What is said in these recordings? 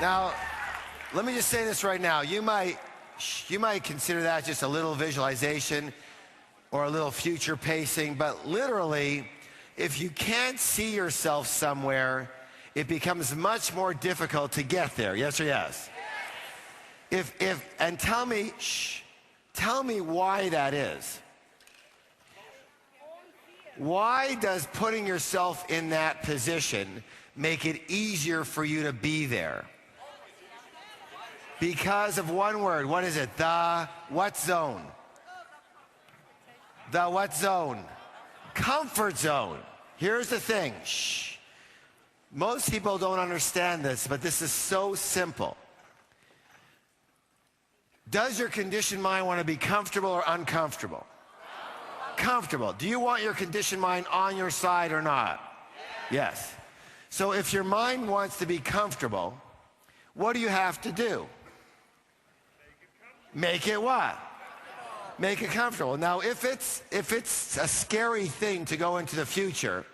Now, let me just say this right now. You might consider that just a little visualization or a little future pacing, but literally, if you can't see yourself somewhere, it becomes much more difficult to get there. Yes or yes? And tell me why that is. Why does putting yourself in that position make it easier for you to be there? Because of one word. What is it? The what zone? The what zone? Comfort zone. Here's the thing. Shh. Most people don't understand this, but this is so simple. Does your conditioned mind want to be comfortable or uncomfortable? Comfortable. Do you want your conditioned mind on your side or not? Yes. So if your mind wants to be comfortable, what do you have to do? Make it what? Make it comfortable. Now, if it's a scary thing to go into the future,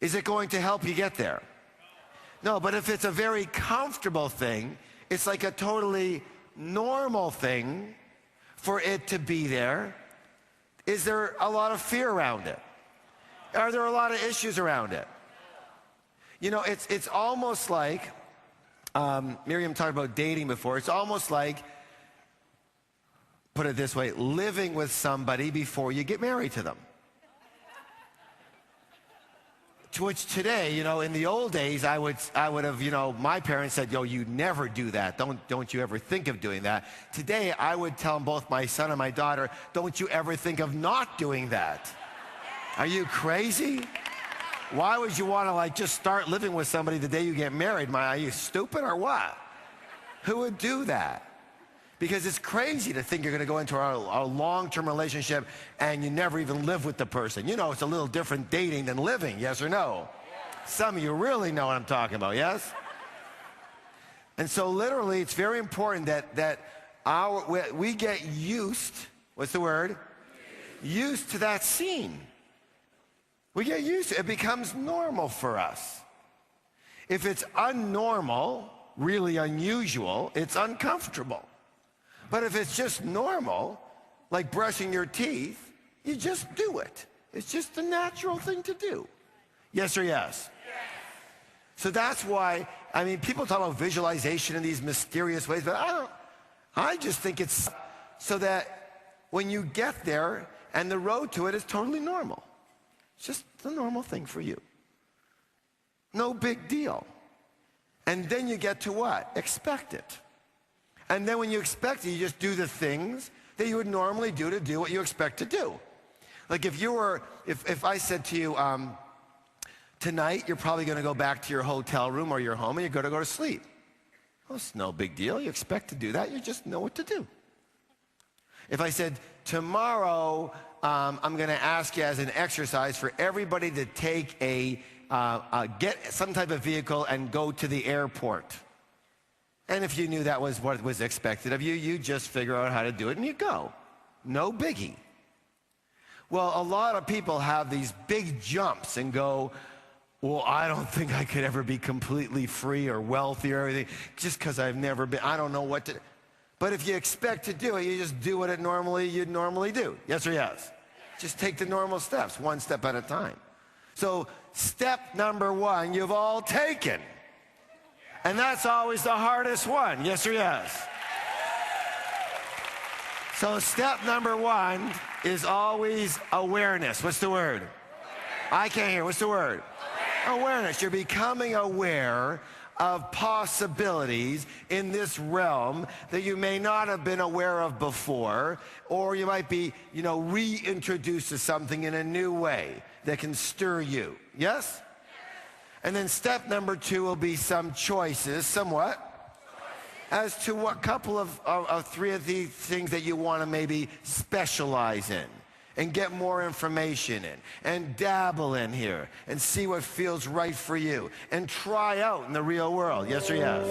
is it going to help you get there? No, but if it's a very comfortable thing, it's like a totally normal thing for it to be there. Is there a lot of fear around it? Are there a lot of issues around it? You know, it's almost like, Miriam talked about dating before, it's almost like, put it this way, living with somebody before you get married to them. To which today, you know, in the old days, I would have, you know, my parents said, yo, you never do that. Don't you ever think of doing that. Today, I would tell both my son and my daughter, don't you ever think of not doing that. Are you crazy? Why would you want to, like, just start living with somebody the day you get married? Are you stupid or what? Who would do that? Because it's crazy to think you're going to go into a long-term relationship and you never even live with the person. You know, it's a little different dating than living, yes or no? Some of you really know what I'm talking about, yes? And so literally, it's very important that we get used, what's the word? Used to that scene. We get used to it. It becomes normal for us. If it's unnormal, really unusual, it's uncomfortable. But if it's just normal, like brushing your teeth, you just do it. It's just the natural thing to do. Yes or yes? Yes. So that's why, I mean, people talk about visualization in these mysterious ways, but I just think it's so that when you get there and the road to it is totally normal. It's just the normal thing for you. No big deal. And then you get to what? Expect it. And then when you expect it, you just do the things that you would normally do to do what you expect to do. Like if I said to you, tonight you're probably going to go back to your hotel room or your home and you're going to go to sleep. Well, it's no big deal. You expect to do that. You just know what to do. If I said, tomorrow I'm going to ask you as an exercise for everybody to take get some type of vehicle and go to the airport. And if you knew that was what was expected of you, you just figure out how to do it and you go. No biggie. Well, a lot of people have these big jumps and go, well, I don't think I could ever be completely free or wealthy or everything just because I've never been, I don't know what to. But if you expect to do it, you just do what you'd normally do. Yes or yes? Just take the normal steps, one step at a time. So step number one, you've all taken. And that's always the hardest one, yes or yes? So step number one is always awareness. What's the word? I can't hear. What's the word? Awareness. You're becoming aware of possibilities in this realm that you may not have been aware of before, or you might be, reintroduced to something in a new way that can stir you. Yes? And then step number two will be some choices, somewhat, as to what couple of three of these things that you want to maybe specialize in and get more information in and dabble in here and see what feels right for you and try out in the real world. Yes or yes?